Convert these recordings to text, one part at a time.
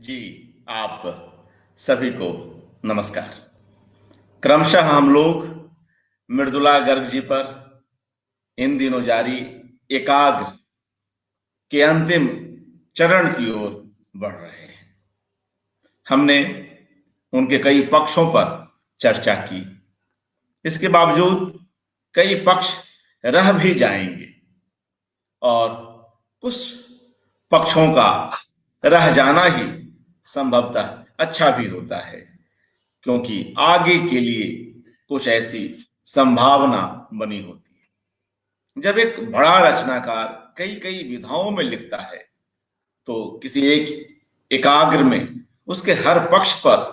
जी, आप सभी को नमस्कार। क्रमशः हम लोग मृदुला गर्ग जी पर इन दिनों जारी एकाग्र के अंतिम चरण की ओर बढ़ रहे हैं। हमने उनके कई पक्षों पर चर्चा की। इसके बावजूद कई पक्ष रह भी जाएंगे और कुछ पक्षों का रह जाना ही संभवतः अच्छा भी होता है, क्योंकि आगे के लिए कुछ ऐसी संभावना बनी होती है। जब एक बड़ा रचनाकार कई कई विधाओं में लिखता है तो किसी एक एकाग्र में उसके हर पक्ष पर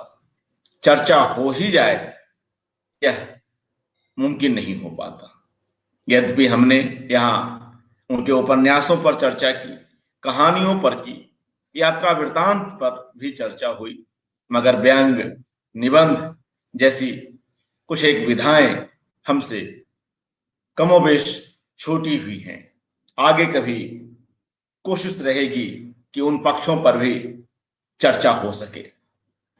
चर्चा हो ही जाए, यह मुमकिन नहीं हो पाता। यद्यपि हमने यहाँ उनके उपन्यासों पर चर्चा की, कहानियों पर की, यात्रा वृत्तांत पर भी चर्चा हुई, मगर व्यंग, निबंध जैसी कुछ एक विधाएं हमसे कमोबेश छोटी हुई हैं। आगे कभी कोशिश रहेगी कि उन पक्षों पर भी चर्चा हो सके।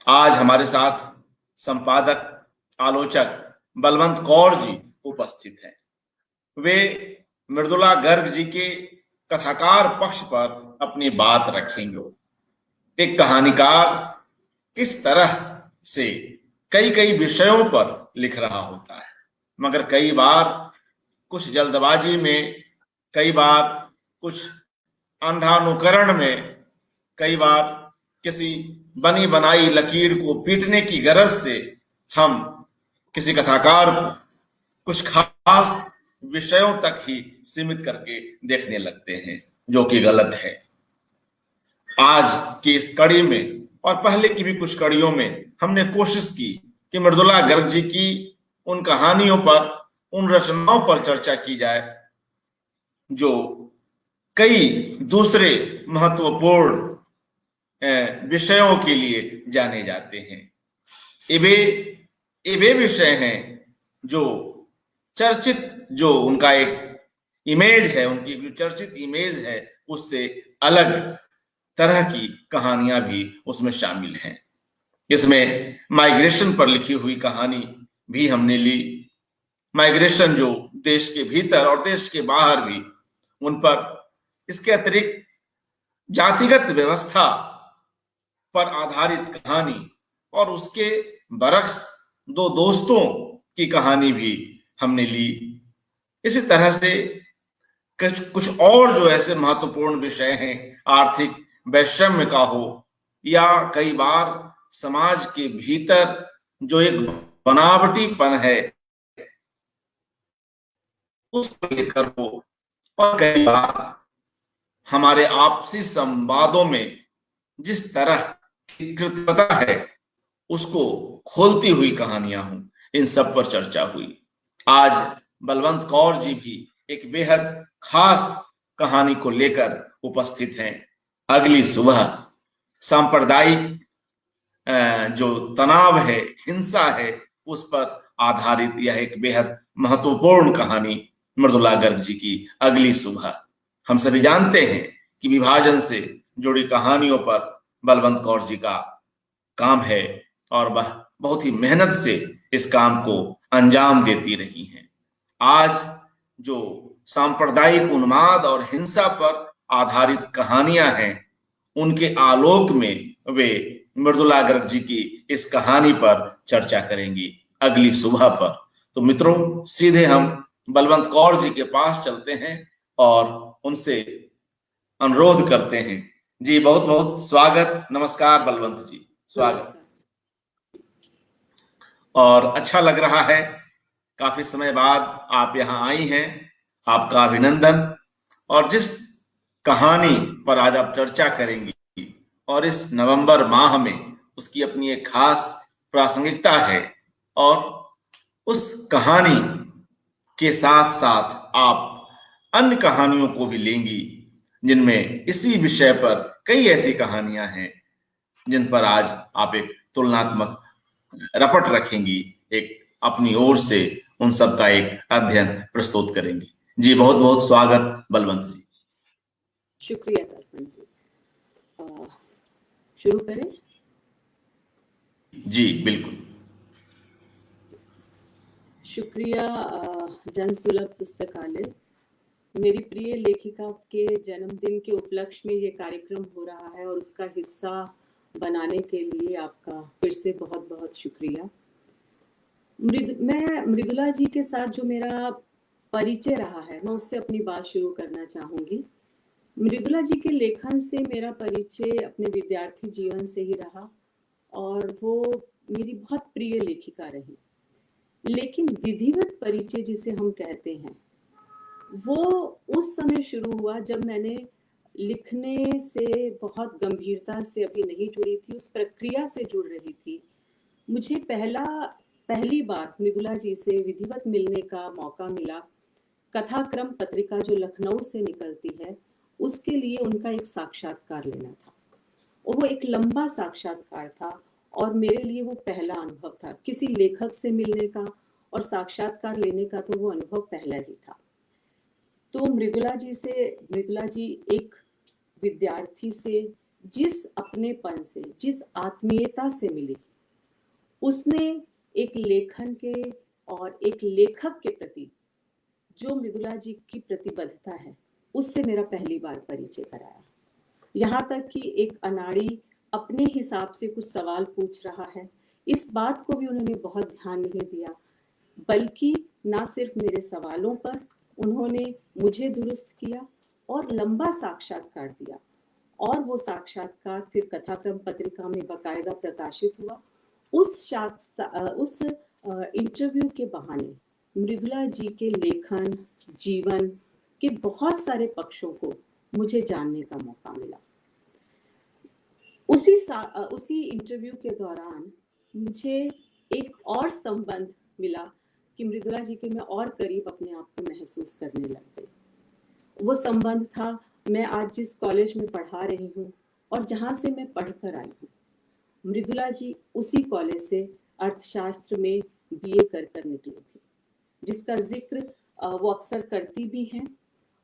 आज हमारे साथ संपादक, आलोचक बलवंत कौर जी उपस्थित हैं। वे मृदुला गर्ग जी के कथाकार पक्ष पर अपनी बात रखेंगे। एक कहानीकार किस तरह से कई कई विषयों पर लिख रहा होता है, मगर कई बार कुछ जल्दबाजी में, कई बार कुछ अंधानुकरण में, कई बार किसी बनी बनाई लकीर को पीटने की गरज से हम किसी कथाकार को कुछ खास विषयों तक ही सीमित करके देखने लगते हैं, जो कि गलत है। आज की इस कड़ी में और पहले की भी कुछ कड़ियों में हमने कोशिश की कि मृदुला गर्ग जी की उन कहानियों पर, उन रचनाओं पर चर्चा की जाए जो कई दूसरे महत्वपूर्ण विषयों के लिए जाने जाते हैं। ये वे विषय हैं जो चर्चित, जो उनका एक इमेज है, उनकी जो चर्चित इमेज है, उससे अलग तरह की कहानियां भी उसमें शामिल हैं। इसमें माइग्रेशन पर लिखी हुई कहानी भी हमने ली। माइग्रेशन जो देश के भीतर और देश के बाहर भी, उन पर। इसके अतिरिक्त जातिगत व्यवस्था पर आधारित कहानी और उसके बरक्स दो दोस्तों की कहानी भी हमने ली। इसी तरह से कुछ और जो ऐसे महत्वपूर्ण विषय हैं, आर्थिक वैषम्य का हो, या कई बार समाज के भीतर जो एक बनावटीपन है उसको लेकर हो, और कई बार हमारे आपसी संवादों में जिस तरह की कृत्रिमता है उसको खोलती हुई कहानियां हों, इन सब पर चर्चा हुई। आज बलवंत कौर जी भी एक बेहद खास कहानी को लेकर उपस्थित हैं। अगली सुबह सांप्रदायिक जो तनाव है, हिंसा है, उस पर आधारित यह एक बेहद महत्वपूर्ण कहानी मृदुला गर्ग जी की अगली सुबह। हम सभी जानते हैं कि विभाजन से जुड़ी कहानियों पर बलवंत कौर जी का काम है और वह बहुत ही मेहनत से इस काम को अंजाम देती रही हैं। आज जो सांप्रदायिक उन्माद और हिंसा पर आधारित कहानियां हैं, उनके आलोक में वे मृदुला गर्ग जी की इस कहानी पर चर्चा करेंगी अगली सुबह पर। तो मित्रों, सीधे हम बलवंत कौर जी के पास चलते हैं और उनसे अनुरोध करते हैं। जी, बहुत बहुत स्वागत, नमस्कार बलवंत जी, स्वागत। और अच्छा लग रहा है, काफी समय बाद आप यहाँ आई हैं, आपका अभिनंदन। और जिस कहानी पर आज आप चर्चा करेंगी और इस नवंबर माह में उसकी अपनी एक खास प्रासंगिकता है, और उस कहानी के साथ साथ आप अन्य कहानियों को भी लेंगी जिनमें इसी विषय पर कई ऐसी कहानियां हैं जिन पर आज आप एक तुलनात्मक रपट रखेंगी, एक अपनी ओर से उन सब का एक अध्ययन प्रस्तुत करेंगी। जी, बहुत बहुत स्वागत बलवंत जी। शुक्रिया दर्पण जी। शुरू करें? जी बिल्कुल। शुक्रिया जनसुलभ पुस्तकालय। मेरी प्रिय लेखिका के जन्मदिन के उपलक्ष्य में ये कार्यक्रम हो रहा है और उसका हिस्सा बनाने के लिए आपका फिर से बहुत बहुत शुक्रिया। मैं मृदुला जी के साथ जो मेरा परिचय रहा है, मैं उससे अपनी बात शुरू करना चाहूँगी। मृदुला जी के लेखन से मेरा परिचय अपने विद्यार्थी जीवन से ही रहा और वो मेरी बहुत प्रिय लेखिका रही। लेकिन विधिवत परिचय जिसे हम कहते हैं, वो उस समय शुरू हुआ जब मैंने लिखने से बहुत गंभीरता से अभी नहीं जुड़ी थी, उस प्रक्रिया से जुड़ रही थी। मुझे पहली बार मृदुला जी से विधिवत मिलने का मौका मिला। कथाक्रम पत्रिका जो लखनऊ से निकलती है, उसके लिए उनका एक साक्षात्कार लेना था और वो एक लंबा साक्षात्कार था और मेरे लिए वो पहला अनुभव था किसी लेखक से मिलने का, और साक्षात्कार लेने का तो वो अनुभव पहला ही था। तो मृदुला जी एक विद्यार्थी से जिस अपनेपन से, जिस आत्मीयता से मिली, उसने एक लेखन के और एक लेखक के प्रति जो मृदुला जी की प्रतिबद्धता है, उससे मेरा पहली बार परिचय कराया। यहाँ तक कि एक अनाड़ी अपने हिसाब से कुछ सवाल पूछ रहा है, इस बात को भी उन्होंने बहुत ध्यान नहीं दिया, बल्कि ना सिर्फ मेरे सवालों पर उन्होंने मुझे दुरुस्त किया और लंबा साक्षात्कार दिया। और वो साक्षात्कार फिर कथाक्रम पत्रिका में बाकायदा प्रकाशित हुआ। उस इंटरव्यू के बहाने मृदुला जी के लेखन, जीवन के बहुत सारे पक्षों को मुझे जानने का मौका मिला। उसी इंटरव्यू के दौरान मुझे एक और संबंध मिला कि मृदुला जी के मैं और करीब अपने आप को महसूस करने लग गई। वो संबंध था, मैं आज जिस कॉलेज में पढ़ा रही हूँ और जहाँ से मैं पढ़कर आई हूँ, मृदुला जी उसी कॉलेज से अर्थशास्त्र में बीए कर निकली थी, जिसका जिक्र वो अक्सर करती भी हैं।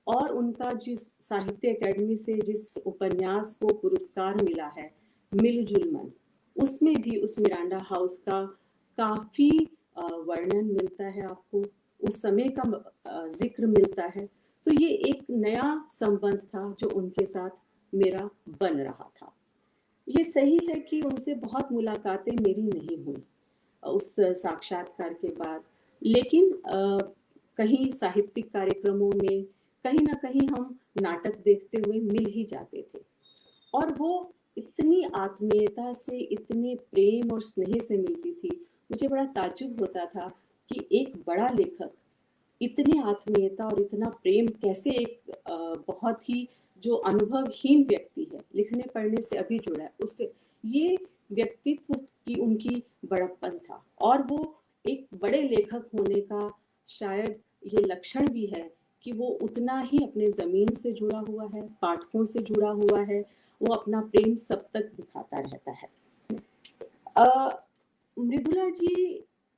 और उनका जिस साहित्य अकेडमी से जिस उपन्यास को पुरस्कार मिला है, मिलजुल मन, उसमें भी उस मिरांडा हाउस का काफी वर्णन मिलता है आपको, उस समय का जिक्र मिलता है। तो ये एक नया संबंध था जो उनके साथ मेरा बन रहा था। ये सही है कि उनसे बहुत मुलाकातें मेरी नहीं हुई उस साक्षात्कार के बाद, लेकिन कहीं साहित्यिक कार्यक्रमों में, कहीं ना कहीं हम नाटक देखते हुए मिल ही जाते थे। और वो इतनी आत्मीयता से, इतने प्रेम और स्नेह से मिलती थी, मुझे बड़ा ताज्जुब होता था कि एक बड़ा लेखक इतनी आत्मीयता और इतना प्रेम कैसे एक बहुत ही जो अनुभवहीन व्यक्ति है, लिखने पढ़ने से अभी जुड़ा है, उससे ये व्यक्तित्व की उनकी बड़प्पन था। और वो एक बड़े लेखक होने का शायद ये लक्षण भी है कि वो उतना ही अपने जमीन से जुड़ा हुआ है, पाठकों से जुड़ा हुआ है, वो अपना प्रेम सब तक दिखाता रहता है। मृदुला जी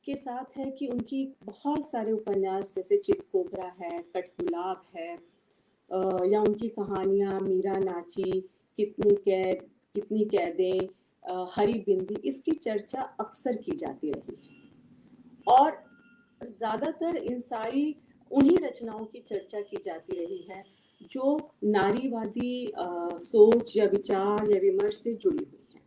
के साथ है कि उनकी बहुत सारे उपन्यास जैसे चितकोबरा है, कठगुलाब है, या उनकी कहानियां मीरा नाची, कितनी कैदें, हरी बिंदी, इसकी चर्चा अक्सर की जाती रही है। और ज्यादातर इन सारी उन्हीं रचनाओं की चर्चा की जाती रही है जो नारीवादी सोच या विचार या विमर्श से जुड़ी हुई है।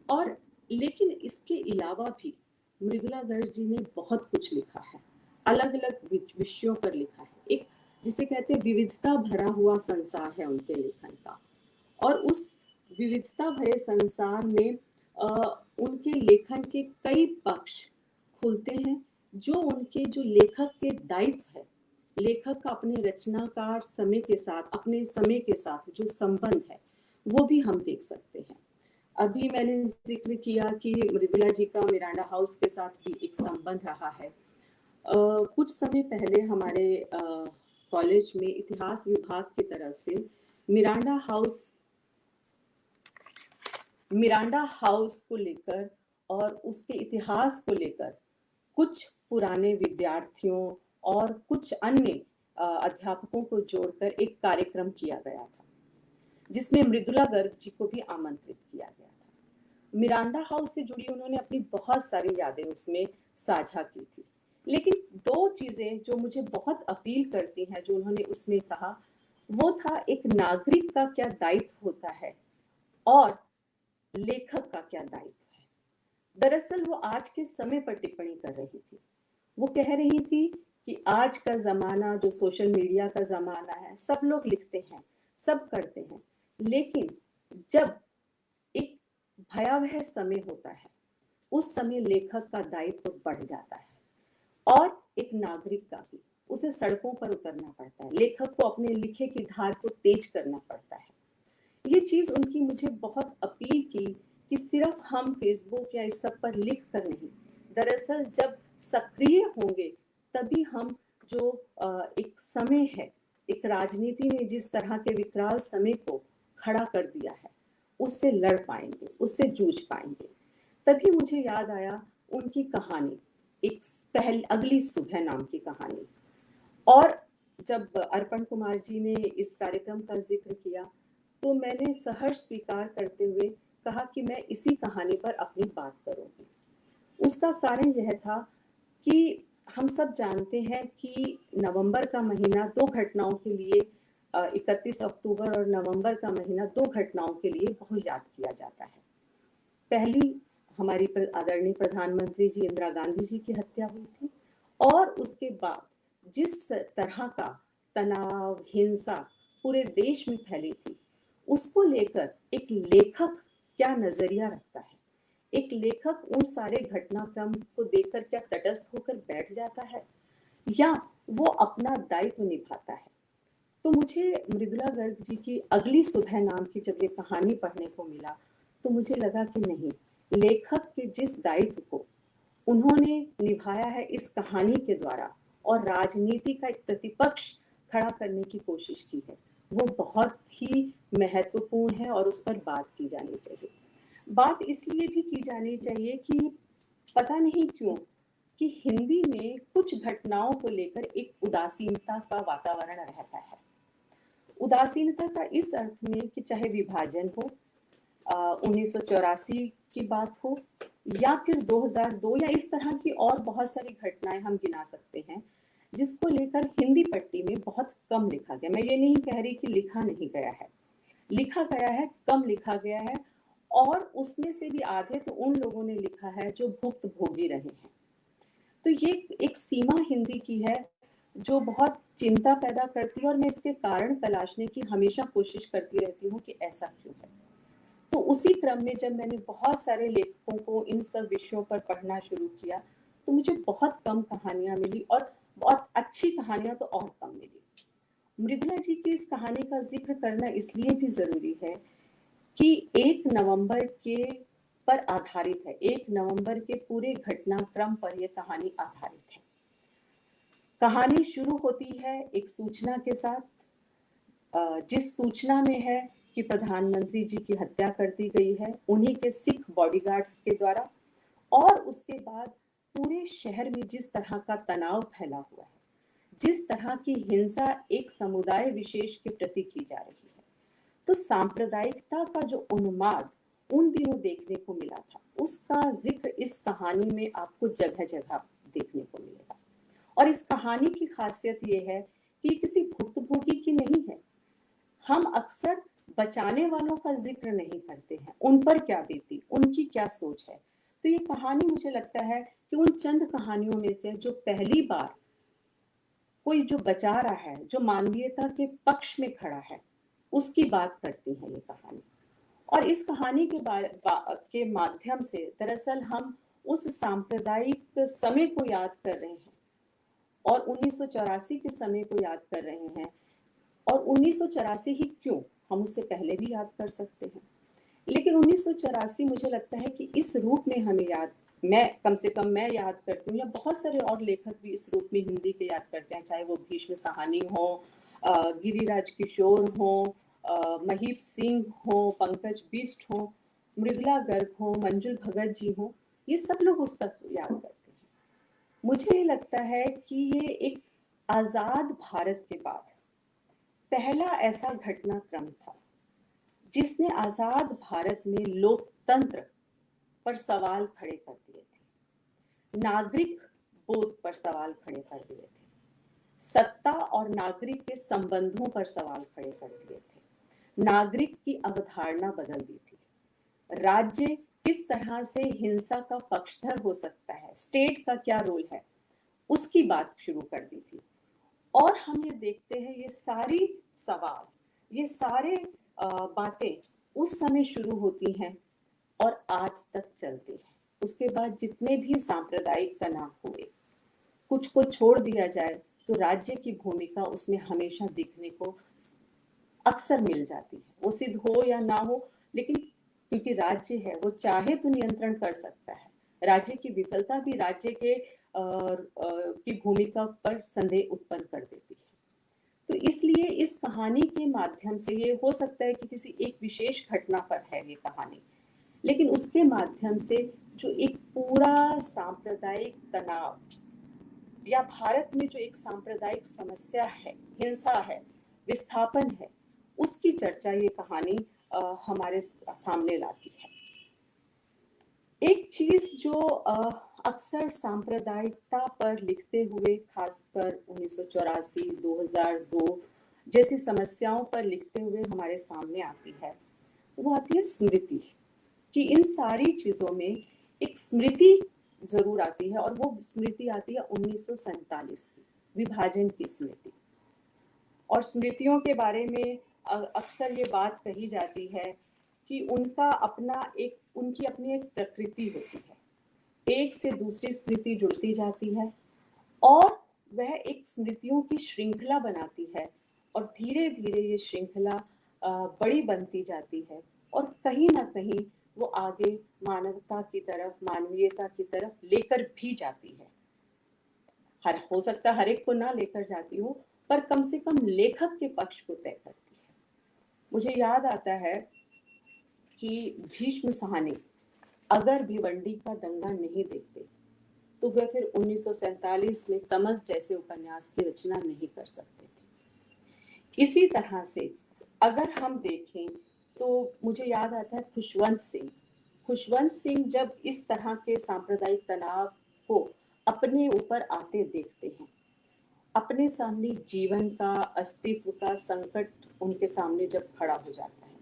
और लेकिन इसके अलावा भी मृदुला गर्ग जी ने बहुत कुछ लिखा है, अलग अलग विषयों पर लिखा है। एक जिसे कहते हैं विविधता भरा हुआ संसार है उनके लेखन का, और उस विविधता भरे संसार में उनके लेखन के कई पक्ष खुलते हैं जो उनके जो लेखक के दायित्व है, लेखक का अपने रचनाकार समय के साथ, अपने समय के साथ जो संबंध है, वो भी हम देख सकते हैं। अभी मैंने जिक्र किया कि मृदुला जी का मिरांडा हाउस के साथ भी एक संबंध रहा है। कुछ समय पहले हमारे कॉलेज में इतिहास विभाग की तरफ से मिरांडा हाउस को लेकर और उसके इतिहास को लेकर कुछ पुराने विद्यार्थियों और कुछ अन्य अध्यापकों को जोड़कर एक कार्यक्रम किया गया था। जिसमें मृदुला गर्ग जी को भी आमंत्रित किया गया था। मिरांडा हाउस से जुड़ी उन्होंने अपनी बहुत सारी यादें उसमें साझा की थी। लेकिन 2 चीज़ें जो मुझे बहुत अपील करती हैं, जो उन्होंने उसमें कहा, वो था एक नागरिक का क्या दायित्व होता है और लेखक का क्या दायित्व है। दरअसल वो आज के समय पर टिप्पणी कर रही थी। वो कह रही थी कि आज का ज़माना जो सोशल मीडिया का ज़माना है, सब लोग लिखते हैं, सब करते हैं, लेकिन जब एक भयावह समय होता है, उस समय लेखक का दायित्व बढ़ जाता है और एक नागरिक का भी। उसे सड़कों पर उतरना पड़ता है, लेखक को अपने लिखे की धार को तेज करना पड़ता है। ये चीज़ उनकी मुझे बहुत अपील की कि सिर्फ हम फेसबुक या इस सब पर लिख कर नहीं, दरअसल जब सक्रिय होंगे तभी हम जो एक समय है, एक राजनीति ने जिस तरह के विकराल समय को खड़ा कर दिया है, उससे लड़ पाएंगे, उससे जूझ पाएंगे। तभी मुझे याद आया उनकी कहानी, एक अगली सुबह नाम की कहानी। और जब अर्पण कुमार जी ने इस कार्यक्रम का जिक्र किया तो मैंने सहर्ष स्वीकार करते हुए कहा कि मैं इसी कहानी पर अपनी बात करूंगी। उसका कारण यह था कि हम सब जानते हैं कि नवंबर का महीना 2 घटनाओं के लिए 31 अक्टूबर और नवंबर का महीना 2 घटनाओं के लिए बहुत याद किया जाता है। पहली हमारी आदरणीय प्रधानमंत्री जी इंदिरा गांधी जी की हत्या हुई थी और उसके बाद जिस तरह का तनाव, हिंसा पूरे देश में फैली थी, उसको लेकर एक लेखक क्या नजरिया रखता है, एक लेखक उन सारे घटनाक्रम को देखकर क्या तटस्थ होकर बैठ जाता है या वो अपना दायित्व निभाता है। तो मुझे मृदुला गर्ग जी की अगली सुबह नाम की जब ये कहानी पढ़ने को मिला तो मुझे लगा कि नहीं, लेखक के जिस दायित्व को उन्होंने निभाया है इस कहानी के द्वारा और राजनीति का एक प्रतिपक्ष खड़ा करने की कोशिश की है, वो बहुत ही महत्वपूर्ण है और उस पर बात की जानी चाहिए। बात इसलिए भी की जानी चाहिए कि पता नहीं क्यों कि हिंदी में कुछ घटनाओं को लेकर एक उदासीनता का वातावरण रहता है। उदासीनता का इस अर्थ में कि चाहे विभाजन हो, 1984 की बात हो या फिर 2002 या इस तरह की और बहुत सारी घटनाएं हम गिना सकते हैं जिसको लेकर हिंदी पट्टी में बहुत कम लिखा गया। मैं ये नहीं कह रही कि लिखा नहीं गया है, लिखा गया है, कम लिखा गया है और उसमें से भी आधे तो उन लोगों ने लिखा है जो भुक्त भोगी रहे हैं। तो ये एक सीमा हिंदी की है जो बहुत चिंता पैदा करती है और मैं इसके कारण तलाशने की हमेशा कोशिश करती रहती हूँ कि ऐसा क्यों है। तो उसी क्रम में जब मैंने बहुत सारे लेखकों को इन सब विषयों पर पढ़ना शुरू किया तो मुझे बहुत कम कहानियां मिली और बहुत अच्छी कहानियां तो और कम मिली। मृदुला जी की इस कहानी का जिक्र करना इसलिए भी जरूरी है कि 1 नवंबर के पर आधारित है, 1 नवंबर के पूरे घटनाक्रम पर यह कहानी आधारित है। कहानी शुरू होती है एक सूचना के साथ, जिस सूचना में है कि प्रधानमंत्री जी की हत्या कर दी गई है उन्हीं के सिख बॉडीगार्ड्स के द्वारा और उसके बाद पूरे शहर में जिस तरह का तनाव फैला हुआ है, जिस तरह की हिंसा एक समुदाय विशेष के प्रति की जा रही है, तो सांप्रदायिकता का जो उन्माद उन दिनों देखने को मिला था उसका जिक्र इस कहानी में आपको जगह जगह देखने को मिलेगा। और इस कहानी की खासियत ये है कि किसी भुक्तभोगी की नहीं है। हम अक्सर बचाने वालों का जिक्र नहीं करते हैं, उन पर क्या बीती, उनकी क्या सोच है। तो ये कहानी मुझे लगता है कि उन चंद कहानियों में से जो पहली बार कोई जो बचा रहा है, जो मानवीयता के पक्ष में खड़ा है, उसकी बात करती है ये कहानी। और इस कहानी के माध्यम से दरअसल हम उस सांप्रदायिक समय को याद कर रहे हैं और 1984 के समय को याद कर रहे हैं। और 1984 ही क्यों, हम उससे पहले भी याद कर सकते हैं, लेकिन 1984 मुझे लगता है कि इस रूप में हमें याद, मैं कम से कम मैं याद करती हूँ या बहुत सारे और लेखक भी इस रूप में हिंदी के याद करते हैं, चाहे वो भीष्म साहनी हो, गिरिराज किशोर हो, महीप सिंह हो, पंकज बिष्ट हो, मृदुला गर्ग हो, मंजुल भगत जी हो, ये सब लोग उस तक याद करते हैं। मुझे ये लगता है कि ये एक आजाद भारत के बाद पहला ऐसा घटनाक्रम था जिसने आजाद भारत में लोकतंत्र पर सवाल खड़े कर दिए थे, नागरिक बोध पर सवाल खड़े कर दिए थे, सत्ता और नागरिक के संबंधों पर सवाल खड़े कर दिए थे, नागरिक की अवधारणा बदल दी थी, राज्य किस तरह से हिंसा का पक्षधर हो सकता है, स्टेट का क्या रोल है, उसकी बात शुरू कर दी थी। और हम ये देखते हैं ये सारी सवाल, ये सारे बातें उस समय शुरू होती हैं और आज तक चलती है। उसके बाद जितने भी सांप्रदायिक तनाव हुए, कुछ को छोड़ दिया जाए तो राज्य की भूमिका उसमें हमेशा दिखने को अक्सर मिल जाती है। वो सिद्ध हो या ना हो, लेकिन क्योंकि राज्य है, वो चाहे तो नियंत्रण कर सकता है। राज्य की विफलता भी राज्य के की भूमिका पर संदेह उत्पन्न कर देती है। तो इसलिए इस कहानी के माध्यम से, ये हो सकता है कि किसी एक विशेष घटना पर है ये कहानी, लेकिन उसके माध्यम से जो एक पूरा सांप्रदायिक तनाव या भारत में जो एक सांप्रदायिक समस्या है, हिंसा है, विस्थापन है, उसकी चर्चा ये कहानी हमारे सामने लाती है। एक चीज जो अक्सर सांप्रदायिकता पर लिखते हुए, खासकर 1984, 2002 जैसी समस्याओं पर लिखते हुए हमारे सामने आती है, वो आती है स्मृति। कि इन सारी चीजों में एक स्मृति जरूर आती है, और वो स्मृति आती है 1947 की, विभाजन की स्मृति। और स्मृतियों के बारे में अक्सर ये बात कही जाती है कि उनकी अपनी एक प्रकृति होती है, एक से दूसरी स्मृति जुड़ती जाती है और वह एक स्मृतियों की श्रृंखला बनाती है, और धीरे धीरे ये श्रृंखला बड़ी बनती जाती है, और कहीं ना कहीं वो आगे मानवता की तरफ, मानवीयता की तरफ लेकर भी जाती है। हो सकता हर एक को ना लेकर जाती हो, पर कम से कम लेखक के पक्ष को तय करती है। मुझे याद आता है कि भीष्म साहनी अगर भिवंडी का दंगा नहीं देखते तो वह फिर 1947 में तमस जैसे उपन्यास की रचना नहीं कर सकते थे। इसी तरह से अगर हम देखें तो मुझे याद आता है खुशवंत सिंह जब इस तरह के सांप्रदायिक तनाव को अपने ऊपर आते देखते हैं, अपने सामने जीवन का, अस्तित्व का संकट उनके सामने जब खड़ा हो जाता है,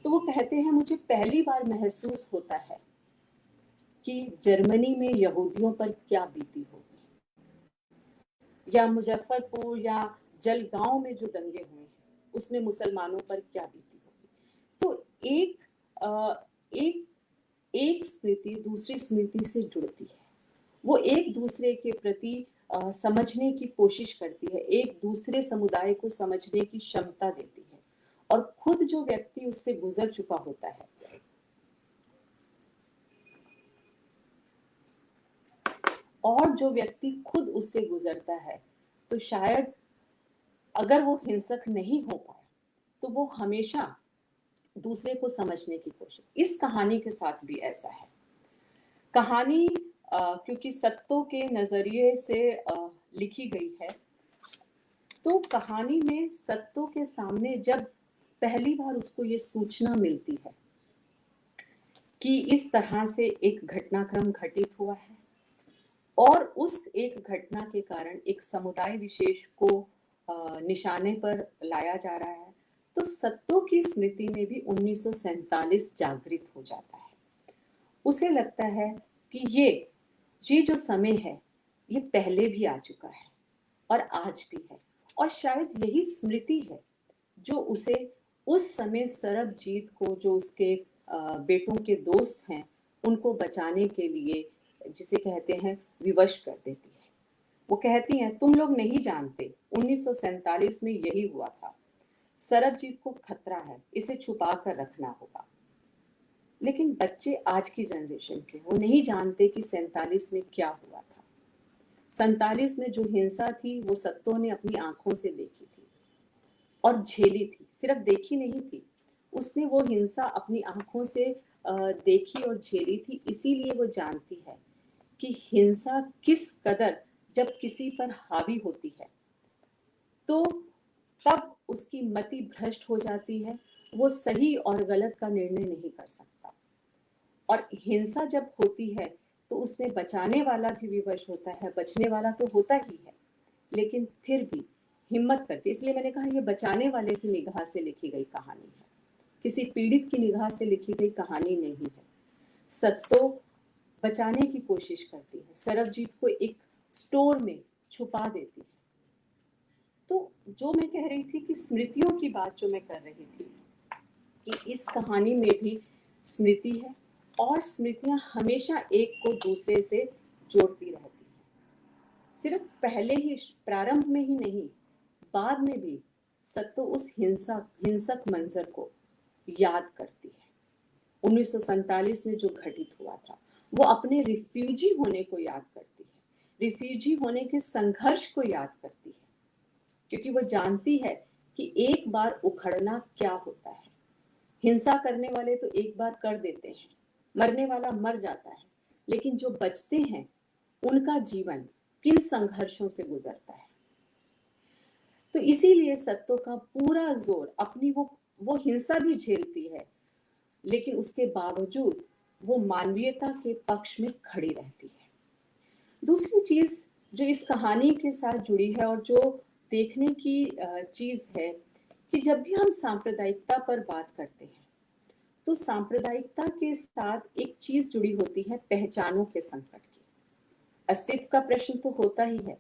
तो वो कहते हैं, मुझे पहली बार महसूस होता है कि जर्मनी में यहूदियों पर क्या बीती होगी, या मुजफ्फरपुर या जलगांव में जो दंगे हुए हैं उसमें मुसलमानों पर क्या बीती होगी। तो एक स्मृति दूसरी स्मृति से जुड़ती है, वो एक दूसरे के प्रति समझने की कोशिश करती है, एक दूसरे समुदाय को समझने की क्षमता देती है, और खुद जो व्यक्ति उससे गुजर चुका होता है, और जो व्यक्ति खुद उससे गुजरता है, तो शायद अगर वो हिंसक नहीं हो पाया तो वो हमेशा दूसरे को समझने की कोशिश। इस कहानी के साथ भी ऐसा है। कहानी क्योंकि सत्तों के नजरिए से लिखी गई है, तो कहानी में सत्तों के सामने जब पहली बार उसको ये सूचना मिलती है कि इस तरह से एक घटनाक्रम घटित हुआ है और उस एक घटना के कारण एक समुदाय विशेष को निशाने पर लाया जा रहा है, तो सत्तों की स्मृति में भी 1947 जागृत हो जाता है। उसे लगता है कि ये जो समय है ये पहले भी आ चुका है और आज भी है, और शायद यही स्मृति है जो उसे उस समय सरबजीत को, जो उसके बेटों के दोस्त हैं, उनको बचाने के लिए, जिसे कहते हैं, विवश कर देती है। वो कहती हैं, तुम लोग नहीं जानते 1947 में यही हुआ था, सरबजीत को खतरा है, इसे छुपा कर रखना होगा। लेकिन बच्चे आज की जनरेशन के, वो नहीं जानते कि 47 में क्या हुआ था। 47 में जो हिंसा थी वो सत्तों ने अपनी आंखों से देखी थी और झेली थी, सिर्फ देखी नहीं थी, उसने वो हिंसा अपनी आंखों से देखी और झेली थी। इसीलिए वो जानती है कि हिंसा किस कदर जब किसी पर हावी होती है तो तब उसकी मति भ्रष्ट हो जाती है वो सही और गलत का निर्णय नहीं कर सकता। और हिंसा जब होती है तो उसमें बचाने वाला भी विवश होता है, बचने वाला तो होता ही है, लेकिन फिर भी हिम्मत करके, इसलिए मैंने कहा ये बचाने वाले की निगाह से लिखी गई कहानी है, किसी पीड़ित की निगाह से लिखी गई कहानी नहीं है। सत्तो बचाने की कोशिश करती है, सरबजीत को एक स्टोर में छुपा देती है। तो जो मैं कह रही थी कि स्मृतियों की बात जो मैं कर रही थी कि इस कहानी में भी स्मृति है और स्मृतियां हमेशा एक को दूसरे से जोड़ती रहती है। सिर्फ पहले ही प्रारंभ में ही नहीं, बाद में भी सत्तो उस हिंसक मंजर को याद करती है। 1947 में जो घटित हुआ था, वो अपने रिफ्यूजी होने को याद करती है, रिफ्यूजी होने के संघर्ष को याद करती है, क्योंकि वो जानती है कि एक बार उखड़ना क्या होता है। हिंसा करने वाले तो एक बार कर देते हैं, मरने वाला मर जाता है, लेकिन जो बचते हैं उनका जीवन किन संघर्षों से गुजरता है। तो इसीलिए सत्तो का पूरा जोर अपनी वो हिंसा भी झेलती है, लेकिन उसके बावजूद वो मानवीयता के पक्ष में खड़ी रहती है। दूसरी चीज जो इस कहानी के साथ जुड़ी है और जो देखने की चीज है कि जब भी हम सांप्रदायिकता पर बात करते हैं तो सांप्रदायिकता के साथ एक चीज जुड़ी होती है पहचानों के संकट की। अस्तित्व का प्रश्न तो होता ही है,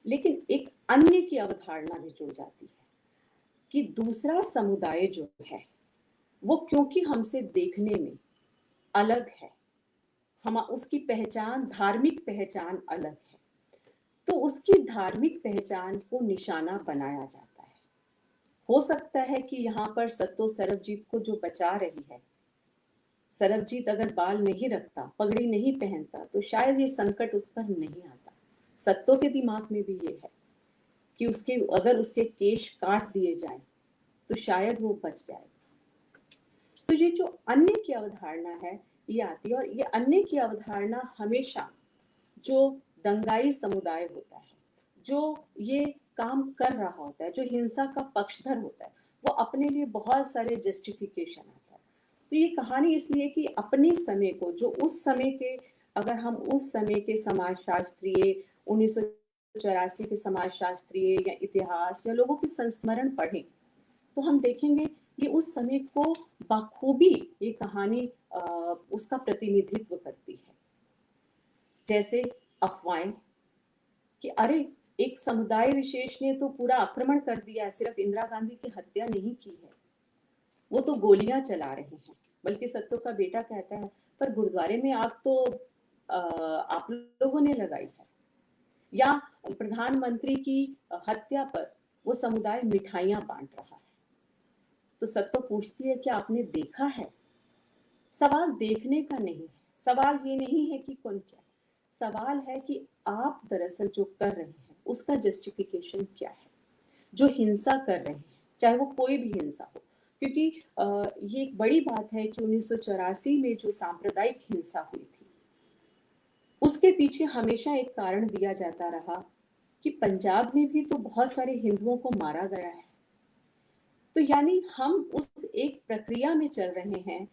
लेकिन एक अन्य की अवधारणा भी जुड़ जाती है कि दूसरा समुदाय जो है वो क्योंकि हमसे देखने में अलग है, हम उसकी पहचान, धार्मिक पहचान अलग है, तो उसकी धार्मिक पहचान को निशाना बनाया जाता है। हो सकता है कि यहाँ पर सत्तो सरबजीत को जो बचा रही है, सरबजीत अगर बाल नहीं रखता, पगड़ी नहीं पहनता, तो शायद ये संकट उस पर नहीं आता। सत्तो के दिमाग में भी ये है कि अगर उसके केश काट दिए जाएं तो शायद वो बच जाएगा। तो ये जो अन्य की अवधारणा है ये आती है, और ये अन्य की अवधारणा हमेशा जो दंगाई समुदाय होता है, जो ये काम कर रहा होता है, जो हिंसा का पक्षधर होता है, वो अपने लिए बहुत सारे जस्टिफिकेशन आता है। तो ये कहानी इसलिए कि अपने समय को, जो उस समय के, अगर हम उस समय के समाजशास्त्रीय, 1984 के समाजशास्त्रीय या इतिहास या लोगों के संस्मरण पढ़ें तो हम देखेंगे ये उस समय को बखूबी ये कहानी उसका प्रतिनिधित्व करती है। जैसे अफवाहें कि अरे एक समुदाय विशेष ने तो पूरा आक्रमण कर दिया है, सिर्फ इंदिरा गांधी की हत्या नहीं की है, वो तो गोलियां चला रहे हैं। बल्कि सत्तो का बेटा कहता है पर गुरुद्वारे में आग तो आप लोगों ने लगाई है। या प्रधानमंत्री की हत्या पर वो समुदाय मिठाइयां बांट रहा है। तो सत्तो पूछती है कि आपने देखा है? सवाल देखने का नहीं है, सवाल ये नहीं है कि कौन क्या है, सवाल है कि आप दरअसल जो कर रहे हैं उसका जस्टिफिकेशन क्या है। जो हिंसा कर रहे हैं, चाहे वो कोई भी हिंसा हो, क्योंकि ये एक बड़ी बात है कि 1984 में जो सांप्रदायिक हिंसा हुई थी उसके पीछे हमेशा एक कारण दिया जाता रहा कि पंजाब में भी तो बहुत सारे हिंदुओं को मारा गया है। तो यानी हम उस एक प्रक्रिया में चल रहे हैं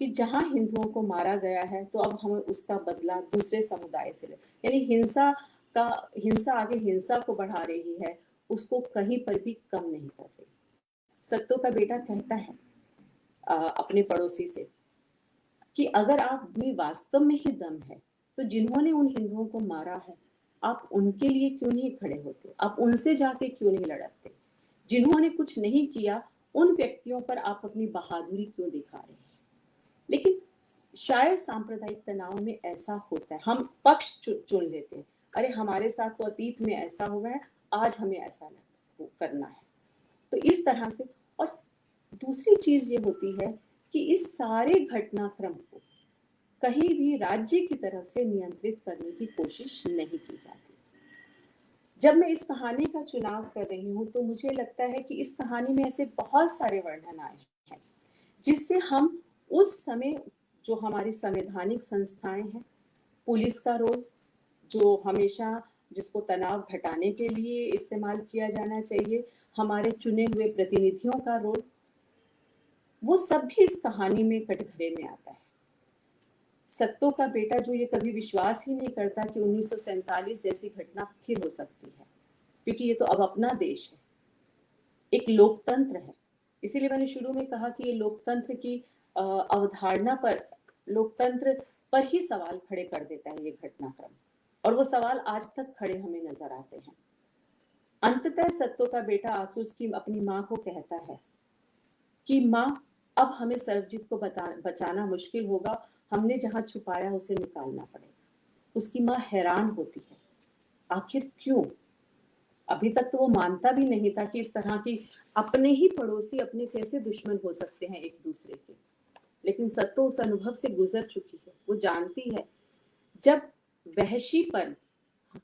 कि जहां हिंदुओं को मारा गया है तो अब हमें उसका बदला दूसरे समुदाय से ले, यानी हिंसा आगे हिंसा को बढ़ा रही है, उसको कहीं पर भी कम नहीं कर रही। सत्तो का बेटा कहता है अपने पड़ोसी से कि अगर आप में वास्तव में ही दम है तो जिन्होंने उन हिंदुओं को मारा है आप उनके लिए क्यों नहीं खड़े होते, आप उनसे जाके क्यों नहीं लड़ते, जिन्होंने कुछ नहीं किया उन व्यक्तियों पर आप अपनी बहादुरी क्यों दिखा रहे हैं। लेकिन शायद सांप्रदायिक तनाव में ऐसा होता है, हम पक्ष चुन लेते हैं, अरे हमारे साथ तो अतीत में ऐसा हुआ है, आज हमें ऐसा करना है। तो इस तरह से। और दूसरी चीज ये होती है कि इस सारे घटनाक्रम को कहीं भी राज्य की तरफ से नियंत्रित करने की कोशिश नहीं की जाती। जब मैं इस कहानी का चुनाव कर रही हूँ तो मुझे लगता है कि इस कहानी में ऐसे बहुत सारे वर्णन आए हैं जिससे हम उस समय जो हमारी संवैधानिक संस्थाएं हैं, पुलिस का रोल जो हमेशा जिसको तनाव घटाने के लिए इस्तेमाल किया जाना चाहिए, हमारे चुने हुए प्रतिनिधियों का रोल, वो सब भी इस कहानी में कटघरे में आता है। सत्तो का बेटा जो ये कभी विश्वास ही नहीं करता कि 1947 जैसी घटना फिर हो सकती है, क्योंकि ये तो अब अपना देश है, एक लोकतंत्र है। इसीलिए मैंने शुरू में कहा कि ये लोकतंत्र की अवधारणा पर, लोकतंत्र पर ही सवाल खड़े कर देता है ये घटनाक्रम, और वो सवाल आज तक खड़े हमें नजर आते हैं। अंततः सत्तो का बेटा आके उसकी अपनी माँ को कहता है कि माँ, अब हमें सर्वजीत को बचाना मुश्किल होगा, हमने जहां छुपाया उसे निकालना पड़ेगा। उसकी माँ हैरान होती है, आखिर क्यों? अभी तक तो वो मानता भी नहीं था कि इस तरह की अपने ही पड़ोसी अपने कैसे दुश्मन हो सकते हैं एक दूसरे के। लेकिन सत्तो उस अनुभव से गुजर चुकी है। वो जानती है जब वहशीपन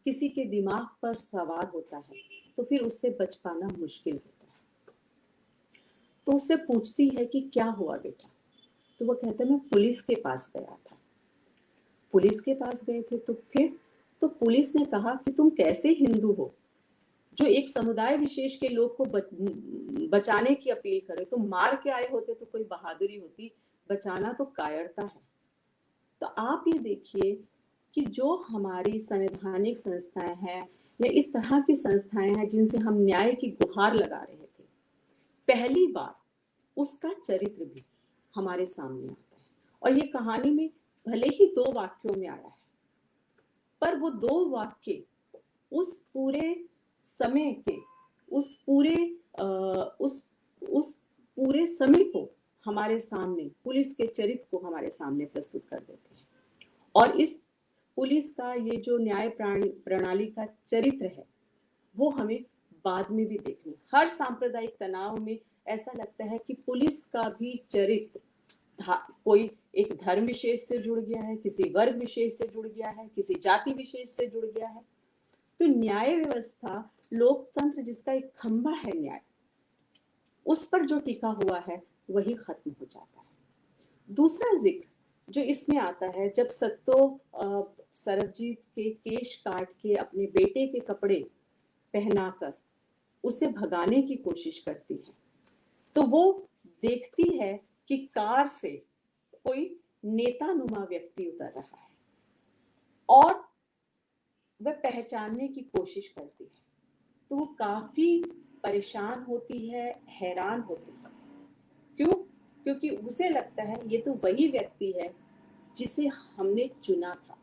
किसी के दिमाग पर सवार होता है तो फिर उससे बच पाना मुश्किल होता है। तो उससे पूछती है कि क्या हुआ बेटा? तो वो कहता है मैं पुलिस के पास गया था। पुलिस के पास गए थे तो फिर? तो पुलिस ने कहा कि तुम कैसे हिंदू हो जो एक समुदाय विशेष के लोग को बचाने की अपील करे? तुम मार के आए होते तो कोई बहादुरी होती, बचाना तो कायरता है। तो आप ये देखिए कि जो हमारी संवैधानिक संस्थाएं हैं या इस तरह की संस्थाएं हैं जिनसे हम न्याय की गुहार लगा रहे थे, पहली बार उसका चरित्र भी हमारे सामने आता है। और ये कहानी में भले ही 2 वाक्यों में आया है, पर वो 2 वाक्य उस पूरे समय के, उस पूरे उस पूरे समय को हमारे सामने, पुलिस के चरित्र को हमारे सामने प्रस्तुत कर देते हैं। और इस पुलिस का ये जो न्याय प्रणाली का चरित्र है वो हमें बाद में भी देखनी। हर सांप्रदायिक तनाव में ऐसा लगता है कि पुलिस का भी चरित्र कोई एक धर्म विशेष से जुड़ गया है, किसी वर्ग विशेष से जुड़ गया है, किसी जाति विशेष से जुड़ गया है। तो न्याय व्यवस्था, लोकतंत्र जिसका एक खंभा है न्याय, उस पर जो टिका हुआ है वही खत्म हो जाता है। दूसरा जिक्र जो इसमें आता है, जब सत्तो सरबजीत के केश काट के अपने बेटे के कपड़े पहनाकर उसे भगाने की कोशिश करती है, तो वो देखती है कि कार से कोई नेतानुमा व्यक्ति उतर रहा है और वह पहचानने की कोशिश करती है। तो वो काफी परेशान होती है, हैरान होती है। क्यों? क्योंकि उसे लगता है ये तो वही व्यक्ति है जिसे हमने चुना था।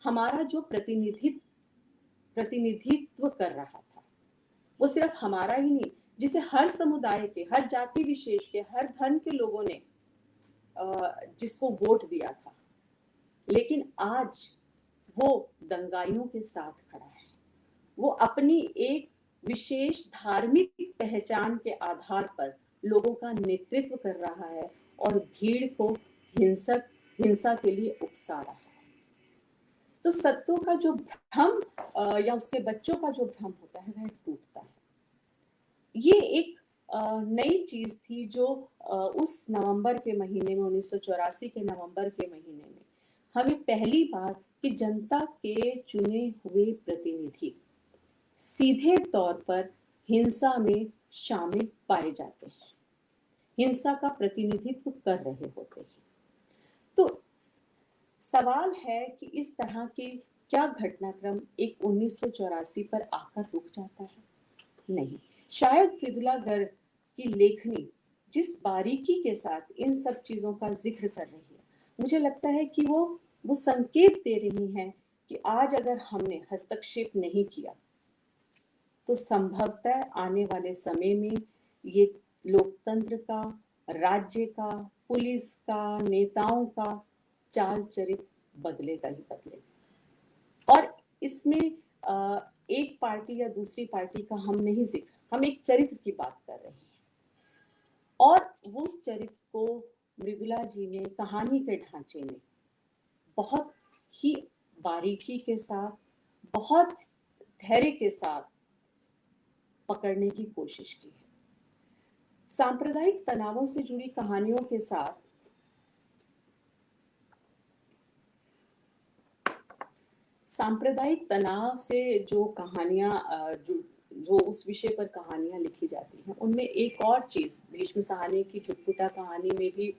हमारा जो प्रतिनिधित्व कर रहा था वो सिर्फ हमारा ही नहीं, जिसे हर समुदाय के, हर जाति विशेष के, हर धर्म के लोगों ने जिसको वोट दिया था। लेकिन आज वो दंगाइयों के साथ खड़ा है। वो अपनी एक विशेष धार्मिक पहचान के आधार पर लोगों का नेतृत्व कर रहा है और भीड़ को हिंसा के लिए उकसा रहा है। तो सत्तो का जो भ्रम या उसके बच्चों का जो भ्रम होता है वह टूटता है। ये एक नई चीज थी जो उस नवंबर के महीने में, 1984 के नवंबर के महीने में हमें पहली बार कि जनता के चुने हुए प्रतिनिधि सीधे तौर पर हिंसा में शामिल पाए जाते हैं, हिंसा का प्रतिनिधित्व कर रहे होते हैं। तो सवाल है कि इस तरह के क्या घटनाक्रम एक 1984 पर आकर रुक जाता है? नहीं। शायद मृदुला गर्ग की लेखनी जिस बारीकी के साथ इन सब चीजों का जिक्र कर रही है, मुझे लगता है कि वो संकेत दे रही हैं कि आज अगर हमने हस्तक्षेप नहीं किया तो संभवतः आने वाले समय में ये लोकतंत्र का, राज्य का, पुलिस का, नेताओं का चाल चरित्र बदलेगा ही बदलेगा। और इसमें एक पार्टी या दूसरी पार्टी का हम नहीं जिक्र, हम एक चरित्र की बात कर रहे हैं। और उस चरित्र को मृदुला जी ने कहानी के ढांचे में बहुत ही बारीकी के साथ, बहुत धैर्य के साथ पकड़ने की कोशिश की है। सांप्रदायिक तनावों से जुड़ी कहानियों के साथ सांप्रदायिक तनाव से जो कहानियां जो उस विषय पर कहानियां लिखी जाती हैं उनमें एक और चीज भीष्म सहानी की चुटपुटा कहानी में भी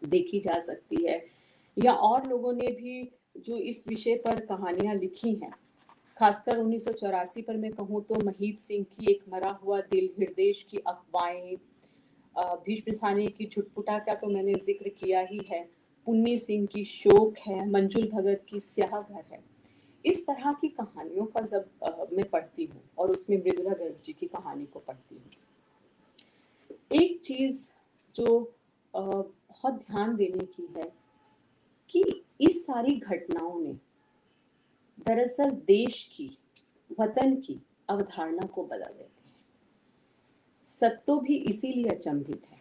देखी जा सकती है, या और लोगों ने भी जो इस विषय पर कहानियां लिखी हैं। खासकर 1984 पर मैं कहूँ तो महीप सिंह की एक मरा हुआ दिल, हृदयेश की अफवाहें, भीष्म सहानी की चुटपुटा का तो मैंने जिक्र किया ही है, पुन्नी सिंह की शोक है, मंजुल भगत की स्याह घर है। इस तरह की कहानियों का जब मैं पढ़ती हूँ और उसमें मृदुला गर्ग जी की कहानी को पढ़ती हूँ, एक चीज जो बहुत ध्यान देने की है कि इस सारी घटनाओं ने दरअसल देश की, वतन की अवधारणा को बदल देती है। सत्तो भी इसीलिए अचंभित है,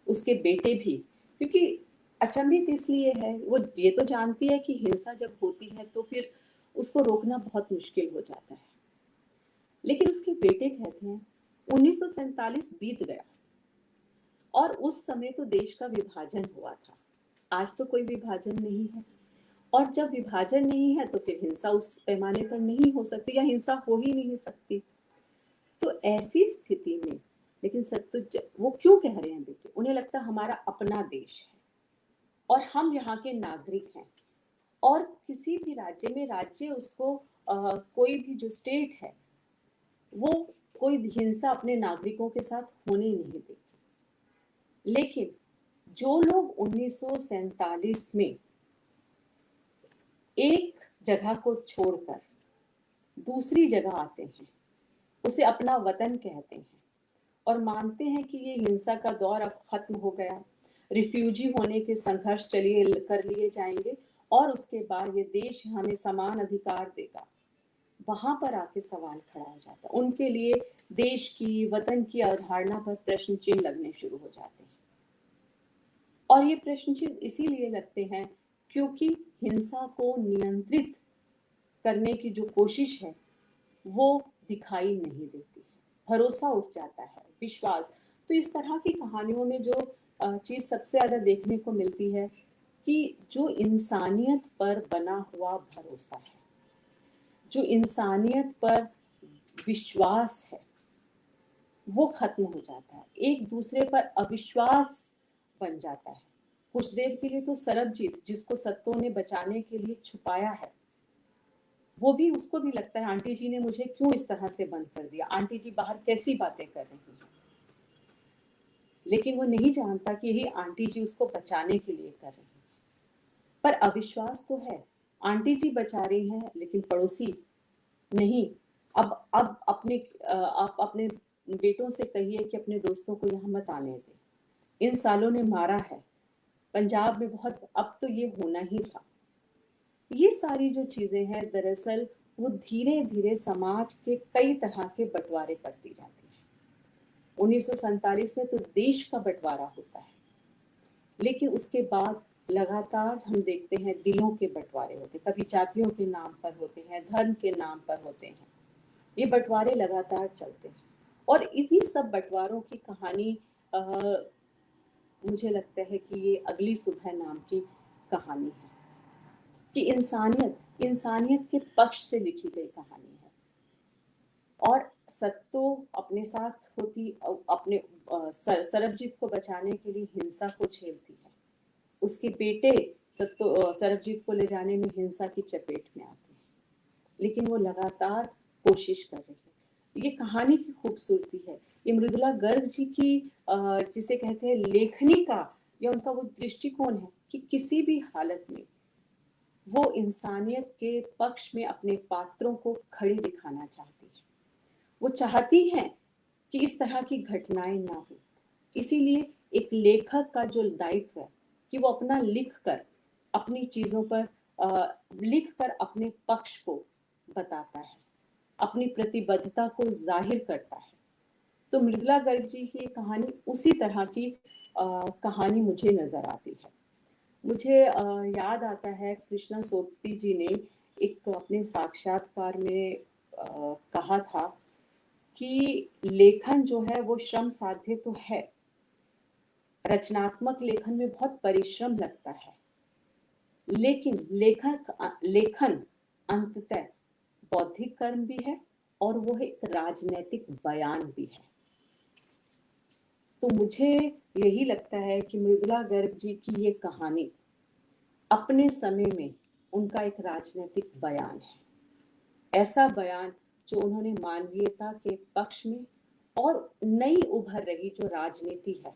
उसके बेटे भी, क्योंकि अचंभित इसलिए है, वो ये तो जानती है कि हिंसा जब होती है तो फिर उसको रोकना बहुत मुश्किल हो जाता है, लेकिन उसके बेटे कहते हैं 1947 बीत गया और उस समय तो देश का विभाजन हुआ था, आज तो कोई विभाजन नहीं है, और जब विभाजन नहीं है तो फिर हिंसा उस पैमाने पर नहीं हो सकती या हिंसा हो ही नहीं सकती। तो ऐसी स्थिति में, लेकिन सत्य वो क्यों कह रहे हैं बेटे, उन्हें लगता है हमारा अपना देश है और हम यहाँ के नागरिक हैं, और किसी भी राज्य में राज्य उसको कोई भी जो स्टेट है वो कोई हिंसा अपने नागरिकों के साथ होने नहीं देगी। लेकिन जो लोग 1947 में एक जगह को छोड़कर दूसरी जगह आते हैं, उसे अपना वतन कहते हैं और मानते हैं कि ये हिंसा का दौर अब खत्म हो गया, रिफ्यूजी होने के संघर्ष चलिए कर लिए जाएंगे और उसके बाद ये देश हमें समान अधिकार देगा, वहां पर आके सवाल खड़ा हो जाता है। उनके लिए देश की, वतन की अवधारणा पर प्रश्न चिन्ह लगने शुरू हो जाते हैं, और ये प्रश्न चिन्ह इसीलिए लगते हैं क्योंकि हिंसा को नियंत्रित करने की जो कोशिश है वो दिखाई नहीं देती है, भरोसा उठ जाता है, विश्वास। तो इस तरह की कहानियों में जो चीज सबसे ज्यादा देखने को मिलती है कि जो इंसानियत पर बना हुआ भरोसा है, जो इंसानियत पर विश्वास है, वो खत्म हो जाता है, एक दूसरे पर अविश्वास बन जाता है। कुछ देर के लिए तो सरबजीत, जिसको सत्तों ने बचाने के लिए छुपाया है, वो भी, उसको भी लगता है आंटी जी ने मुझे क्यों इस तरह से बंद कर दिया, आंटी जी बाहर कैसी बातें कर रही हैं, लेकिन वो नहीं जानता कि यही आंटी जी उसको बचाने के लिए कर रही हैं। पर अविश्वास तो है, आंटी जी बचा रही हैं लेकिन पड़ोसी नहीं। अब आप अपने बेटों से कहिए कि अपने दोस्तों को यहाँ मत आने दें, इन सालों ने मारा है, पंजाब में बहुत, अब तो ये होना ही था। ये सारी जो चीजें हैं दरअसल वो धीरे धीरे समाज के कई तरह के बंटवारे करती जाती है। 1947 में तो देश का बंटवारा होता है, लेकिन उसके बाद लगातार हम देखते हैं दिलों के बंटवारे होते हैं, कभी जातियों के नाम पर होते हैं, धर्म के नाम पर होते हैं, ये बंटवारे लगातार चलते हैं। और इन्हीं सब बंटवारों की कहानी मुझे लगता है कि ये अगली सुबह नाम की कहानी है, कि इंसानियत के पक्ष से लिखी गई कहानी है। और सत्तो अपने साथ होती, अपने सरबजीत को बचाने के लिए हिंसा को झेलती है, उसके बेटे सरबजीत को ले जाने में हिंसा की चपेट में आते हैं, लेकिन वो लगातार कोशिश कर रही है। ये कहानी की खूबसूरती है, ये मृदुला गर्ग जी की जिसे कहते हैं लेखनी का, या उनका वो दृष्टिकोण है कि किसी भी हालत में वो इंसानियत के पक्ष में अपने पात्रों को खड़ी दिखाना चाहती है। वो चाहती हैं कि इस तरह की घटनाएं ना हो, इसीलिए एक लेखक का जो दायित्व है कि वो अपना लिख कर अपनी चीजों पर लिख कर अपने पक्ष को बताता है, अपनी प्रतिबद्धता को जाहिर करता है। तो मृदुला गर्ग जी की कहानी उसी तरह की कहानी मुझे नजर आती है। मुझे याद आता है कृष्णा सोबती जी ने एक अपने साक्षात्कार में कहा था कि लेखन जो है वो श्रम साध्य तो है, रचनात्मक लेखन में बहुत परिश्रम लगता है, लेकिन लेखन अंततः बौद्धिक कर्म भी है और वो एक राजनीतिक बयान भी है। तो मुझे यही लगता है कि मृदुला गर्ग जी की ये कहानी अपने समय में उनका एक राजनीतिक बयान है। ऐसा बयान जो उन्होंने मानवीयता के पक्ष में और नई उभर रही जो राजनीति है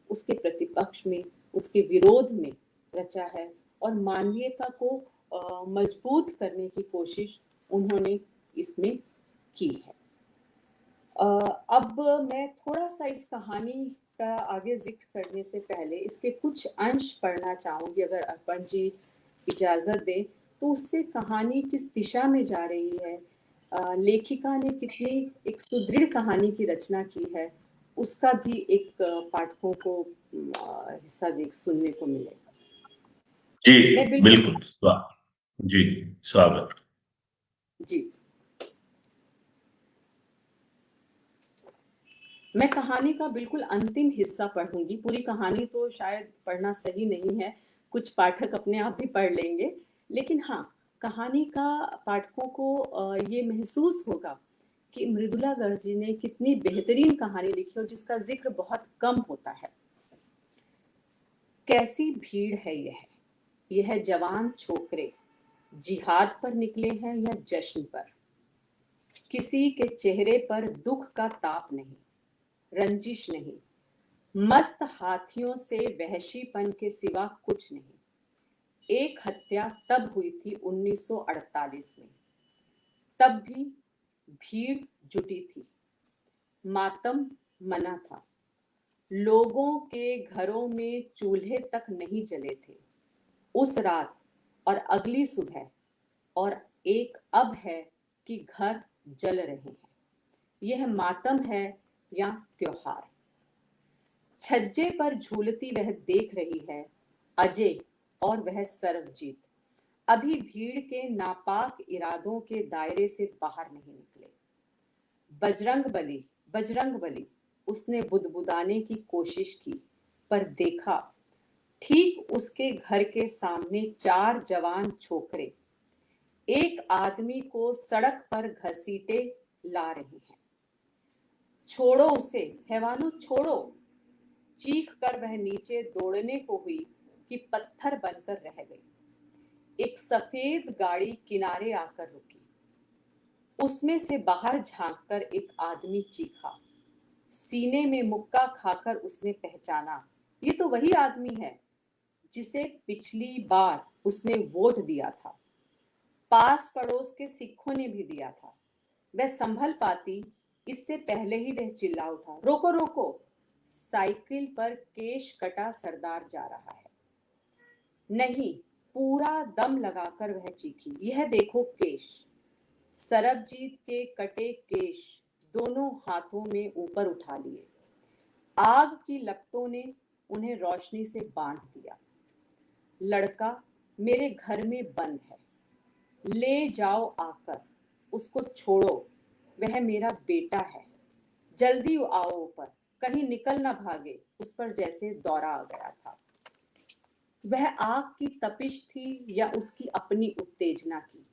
उसके प्रतिपक्ष में, उसके विरोध में रचा है और मानवीयता को मजबूत करने की कोशिश उन्होंने इसमें की है। अब मैं थोड़ा सा इस कहानी का आगे जिक्र करने से पहले इसके कुछ अंश पढ़ना चाहूंगी, अगर अर्पण जी इजाजत दें तो उससे कहानी किस दिशा में जा रही है, लेखिका ने कितनी एक सुदृढ़ कहानी की रचना की है, उसका भी एक पाठकों को हिस्सा देख सुनने को मिलेगा। जी मैं बिल्कुल बिल्कुल जी स्वागत। जी, मैं कहानी का बिल्कुल अंतिम हिस्सा पढ़ूंगी। पूरी कहानी तो शायद पढ़ना सही नहीं है, कुछ पाठक अपने आप भी पढ़ लेंगे, लेकिन हाँ, कहानी का पाठकों को ये महसूस होगा कि मृदुला गर्ग जी ने कितनी बेहतरीन कहानी लिखी और जिसका जिक्र बहुत कम होता है। कैसी भीड़ है यह जवान छोकरे जिहाद पर निकले हैं या जश्न पर। किसी के चेहरे पर दुख का ताप नहीं, रंजिश नहीं, मस्त हाथियों से वहशीपन के सिवा कुछ नहीं। एक हत्या तब हुई थी 1948 में, तब भी भीड़ जुटी थी, मातम मना था, लोगों के घरों में चूल्हे तक नहीं जले थे उस रात और अगली सुबह, और एक अब है कि घर जल रहे हैं। यह मातम है या त्योहार। छज्जे पर झूलती वह देख रही है अजय और वह सर्वजीत अभी भीड़ के नापाक इरादों के दायरे से बाहर नहीं निकले। बजरंग बली उसने बुदबुदाने की कोशिश की, पर देखा ठीक उसके घर के सामने 4 जवान छोकरे एक आदमी को सड़क पर घसीटे ला रहे हैं। छोड़ो उसे हैवानो, छोड़ो। चीख कर वह नीचे दौड़ने को हुई कि पत्थर बनकर रह गई। एक सफेद गाड़ी किनारे आकर रुकी, उसमें से बाहर झांककर एक आदमी चीखा। सीने में मुक्का खाकर उसने पहचाना, ये तो वही आदमी है जिसे पिछली बार उसने वोट दिया था। पास पड़ोस के सिखों ने भी दिया था। वह संभल पाती इससे पहले ही वह चिल्ला उठा, रोको रोको, साइकिल पर केश कटा सरदार जा रहा है। नहीं, पूरा दम लगाकर वह चीखी, यह देखो केश। सरबजीत के कटे केश दोनों हाथों में ऊपर उठा लिए। आग की लपटों ने उन्हें रोशनी से बांध दिया। लड़का मेरे घर में बंद है, ले जाओ आकर, उसको छोड़ो, वह मेरा बेटा है। जल्दी आओ ऊपर, कहीं निकल ना भागे। उस पर जैसे दौरा आ गया था। वह आग की तपिश थी या उसकी अपनी उत्तेजना की।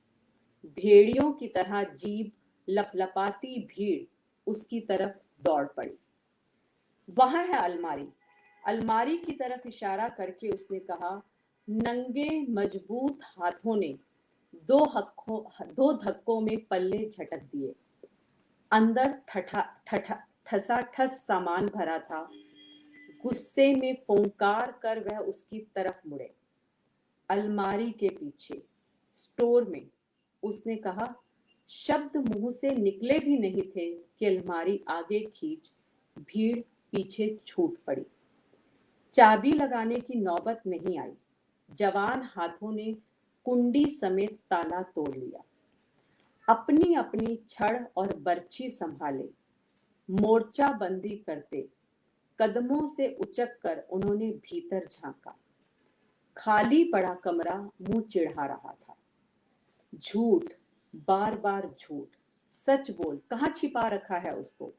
भेड़ियों की तरह जीभ लपलपाती भीड़ उसकी तरफ दौड़ पड़ी। वहां है अलमारी। अलमारी की तरफ इशारा करके उसने कहा। नंगे मजबूत हाथों ने दो धक्कों में पल्ले झटक दिए। अंदर ठसाठस सामान भरा था। गुस्से में फुंकार कर वह उसकी तरफ मुड़े। अलमारी के पीछे स्टोर में उसने कहा। शब्द मुंह से निकले भी नहीं थे कि अलमारी आगे खींच भीड़ पीछे छूट पड़ी। चाबी लगाने की नौबत नहीं आई। जवान हाथों ने कुंडी समेत ताला तोड़ लिया। अपनी अपनी छड़ और बर्छी संभाले, मोर्चा बंदी करते कदमों से उचक कर उन्होंने भीतर झांका। खाली पड़ा कमरा मुंह चिढ़ा रहा था। झूठ, बार बार झूठ। सच बोल, कहाँ छिपा रखा है उसको?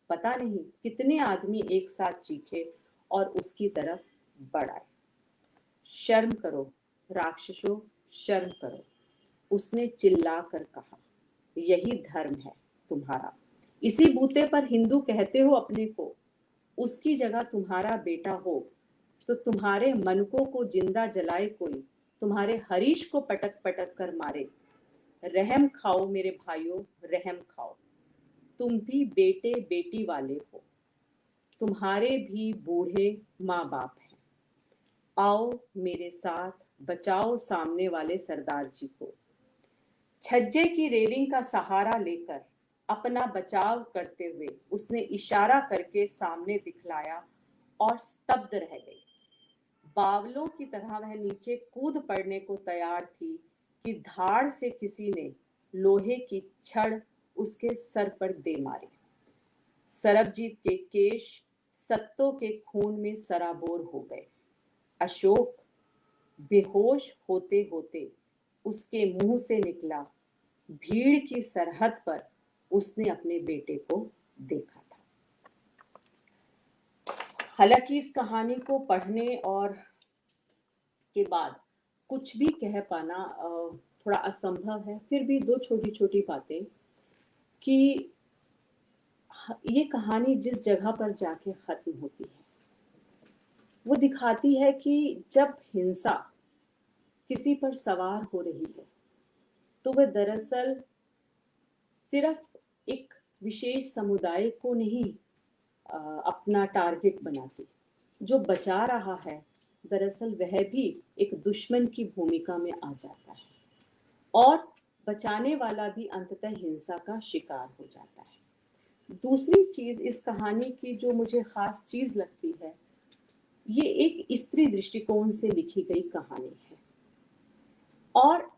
पता नहीं कितने आदमी एक साथ चीखे और उसकी तरफ बढ़ आए। शर्म करो राक्षसों, शर्म करो, उसने चिल्ला कर कहा। यही धर्म है तुम्हारा। इसी बूते पर हिंदू कहते हो अपने को, उसकी जगह तुम्हारा बेटा हो तो तुम्हारे मनकों को जिंदा जलाए कोई, तुम्हारे हरीश को पटक पटक कर मारे। रहम खाओ मेरे भाइयों, रहम खाओ, तुम भी बेटे बेटी वाले हो, तुम्हारे भी बूढ़े माँ बाप हैं। आओ मेरे साथ, बचाओ सामने वाले सरदार जी को। छज्जे की रेलिंग का सहारा लेकर अपना बचाव करते हुए उसने इशारा करके सामने दिखलाया और स्तब्ध रह गई। बावलों की तरह वह नीचे कूद पड़ने को तैयार थी कि धाड़ से किसी ने लोहे की छड़ उसके सर पर दे मारी। सरबजीत के केश सत्तों के खून में सराबोर हो गए। अशोक बेहोश होते होते उसके मुंह से निकला, भीड़ की सरहद पर उसने अपने बेटे को देखा था। हालांकि इस कहानी को पढ़ने और के बाद कुछ भी कह पाना थोड़ा असंभव है, फिर भी दो छोटी छोटी बातें कि ये कहानी जिस जगह पर जाके खत्म होती है वो दिखाती है कि जब हिंसा किसी पर सवार हो रही है तो वह दरअसल सिर्फ एक विशेष समुदाय को नहीं अपना टारगेट बनाती। जो बचा रहा है दरअसल वह भी एक दुश्मन की भूमिका में आ जाता है और बचाने वाला भी अंततः हिंसा का शिकार हो जाता है। दूसरी चीज इस कहानी की जो मुझे खास चीज लगती है, ये एक स्त्री दृष्टिकोण से लिखी गई कहानी है और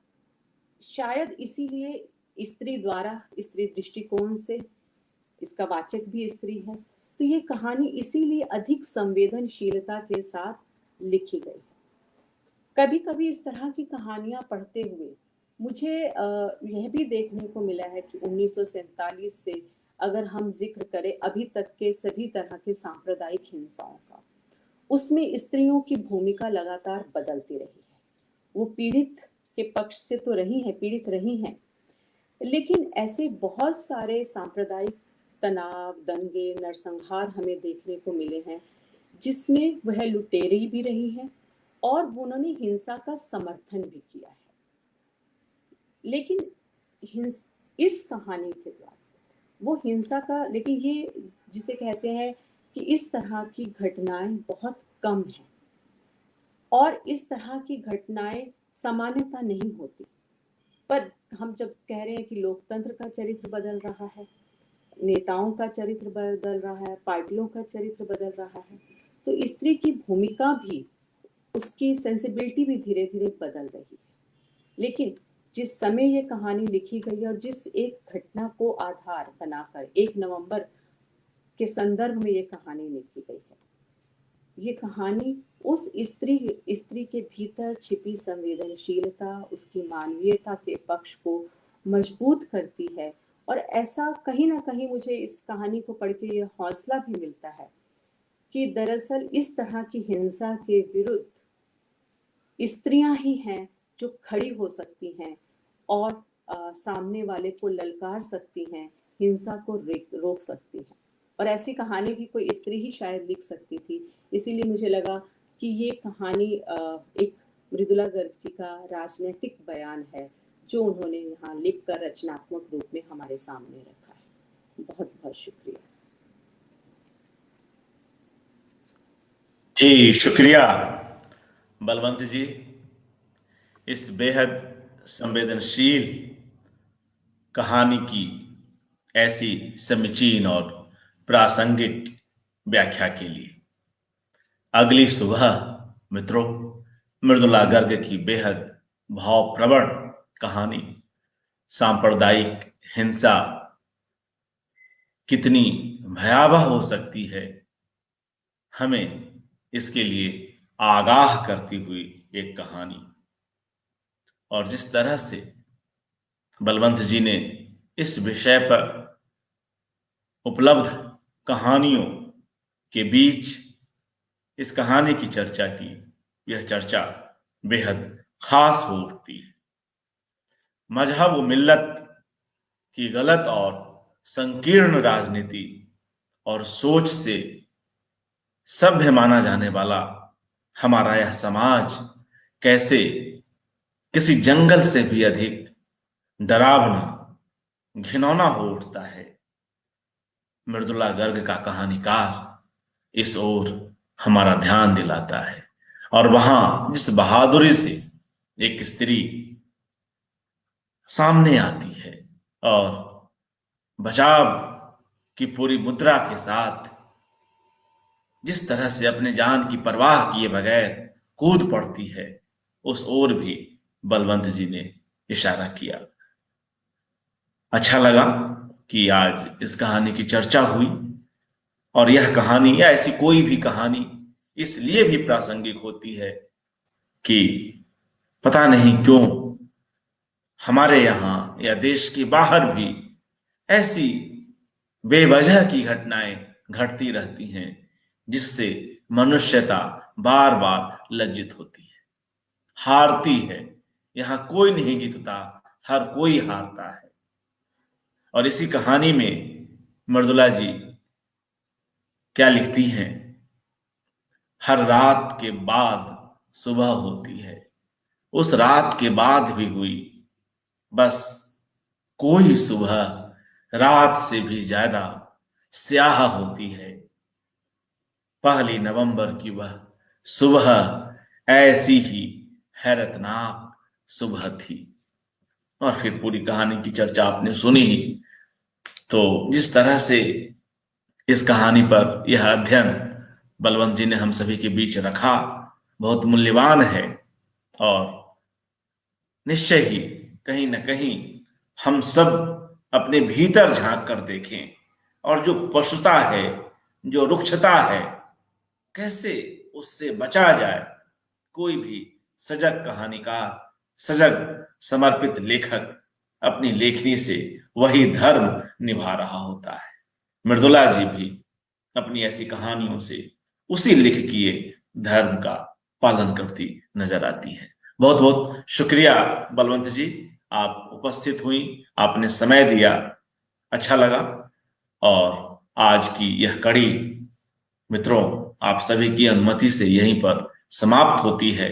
शायद इसीलिए स्त्री द्वारा, स्त्री दृष्टिकोण से, इसका वाचक भी स्त्री है, तो ये कहानी इसीलिए अधिक संवेदनशीलता के साथ लिखी गई है। कभी कभी इस तरह की कहानियां पढ़ते हुए मुझे यह भी देखने को मिला है कि 1947 से अगर हम जिक्र करें अभी तक के सभी तरह के सांप्रदायिक हिंसाओं का, उसमें स्त्रियों की भूमिका लगातार बदलती रही है। वो पीड़ित के पक्ष से तो रही हैं, पीड़ित रही हैं, लेकिन ऐसे बहुत सारे सांप्रदायिक तनाव, दंगे, नरसंहार हमें देखने को मिले हैं जिसमें वह लुटेरी भी रही हैं और उन्होंने हिंसा का समर्थन भी किया है। लेकिन इस कहानी के द्वारा वो हिंसा का, लेकिन ये जिसे कहते हैं कि इस तरह की घटनाएं बहुत कम हैं और इस तरह की घटनाएं सामान्यता नहीं होती। पर हम जब कह रहे हैं कि लोकतंत्र का चरित्र बदल रहा है, नेताओं का चरित्र बदल रहा है, पार्टियों का चरित्र बदल रहा है, तो स्त्री की भूमिका भी, उसकी सेंसिबिलिटी भी धीरे धीरे बदल रही है। लेकिन जिस समय ये कहानी लिखी गई और जिस एक घटना को आधार बनाकर 1 नवंबर के संदर्भ में ये कहानी लिखी गई है, ये कहानी उस स्त्री के भीतर छिपी संवेदनशीलता, उसकी मानवीयता के पक्ष को मजबूत करती है। और ऐसा कहीं ना कहीं मुझे इस कहानी को पढ़ के ये हौसला भी मिलता है कि दरअसल इस तरह की हिंसा के विरुद्ध स्त्रियां ही हैं जो खड़ी हो सकती हैं और सामने वाले को ललकार सकती हैं, हिंसा को रोक सकती हैं। और ऐसी कहानी भी कोई स्त्री ही शायद लिख सकती थी। इसीलिए मुझे लगा कि ये कहानी एक मृदुला गर्ग जी का राजनीतिक बयान है जो उन्होंने यहाँ लिखकर रचनात्मक रूप में हमारे सामने रखा है। बहुत बहुत शुक्रिया। जी शुक्रिया बलवंत जी, इस बेहद संवेदनशील कहानी की ऐसी समीचीन और प्रासंगिक व्याख्या के लिए। अगली सुबह मित्रों, मृदुला गर्ग की बेहद भावप्रवण कहानी सांप्रदायिक हिंसा कितनी भयावह हो सकती है, हमें इसके लिए आगाह करती हुई एक कहानी। और जिस तरह से बलवंत जी ने इस विषय पर उपलब्ध कहानियों के बीच इस कहानी की चर्चा की, यह चर्चा बेहद खास हो उठती है। मजहब व मिल्लत कि गलत और संकीर्ण राजनीति और सोच से सभ्य माना जाने वाला हमारा यह समाज कैसे किसी जंगल से भी अधिक डरावना, घिनौना हो उठता है। मृदुला गर्ग का कहानीकार इस ओर हमारा ध्यान दिलाता है, और वहां जिस बहादुरी से एक स्त्री सामने आती है और बचाव की पूरी मुद्रा के साथ जिस तरह से अपने जान की परवाह किए बगैर कूद पड़ती है, उस ओर भी बलवंत जी ने इशारा किया। अच्छा लगा कि आज इस कहानी की चर्चा हुई, और यह कहानी या ऐसी कोई भी कहानी इसलिए भी प्रासंगिक होती है कि पता नहीं क्यों हमारे यहाँ या देश के बाहर भी ऐसी बेवजह की घटनाएं घटती रहती हैं जिससे मनुष्यता बार बार लज्जित होती है, हारती है। यहाँ कोई नहीं जीतता, हर कोई हारता है। और इसी कहानी में मृदुला जी क्या लिखती हैं, हर रात के बाद सुबह होती है, उस रात के बाद भी हुई, बस कोई सुबह रात से भी ज्यादा स्याह होती है। 1 नवंबर की वह सुबह ऐसी ही हैरतनाक सुबह थी। और फिर पूरी कहानी की चर्चा आपने सुनी। तो जिस तरह से इस कहानी पर यह अध्ययन बलवंत जी ने हम सभी के बीच रखा, बहुत मूल्यवान है, और निश्चय ही कहीं ना कहीं हम सब अपने भीतर झांक कर देखें, और जो पशुता है, जो रुक्षता है, कैसे उससे बचा जाए। कोई भी सजग कहानीकार, सजग समर्पित लेखक अपनी लेखनी से वही धर्म निभा रहा होता है। मृदुला जी भी अपनी ऐसी कहानियों से उसी लिख किए धर्म का पालन करती नजर आती है। बहुत बहुत शुक्रिया बलवंत जी, आप उपस्थित हुई, आपने समय दिया, अच्छा लगा। और आज की यह कड़ी मित्रों आप सभी की अनुमति से यहीं पर समाप्त होती है।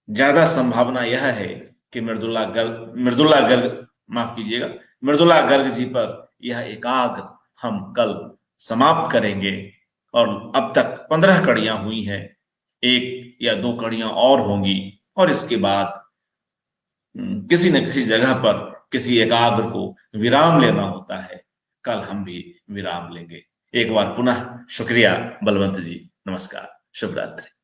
ज्यादा संभावना यह है कि मृदुला गर्ग माफ कीजिएगा, मृदुला गर्ग जी पर यह एकाग्र हम कल समाप्त करेंगे। और अब तक 15 कड़ियां हुई हैं, 1 या 2 कड़ियां और होंगी, और इसके बाद किसी न किसी जगह पर किसी एकाग्र को विराम लेना होता है। कल हम भी विराम लेंगे। एक बार पुनः शुक्रिया बलवंत जी, नमस्कार, शुभ रात्रि।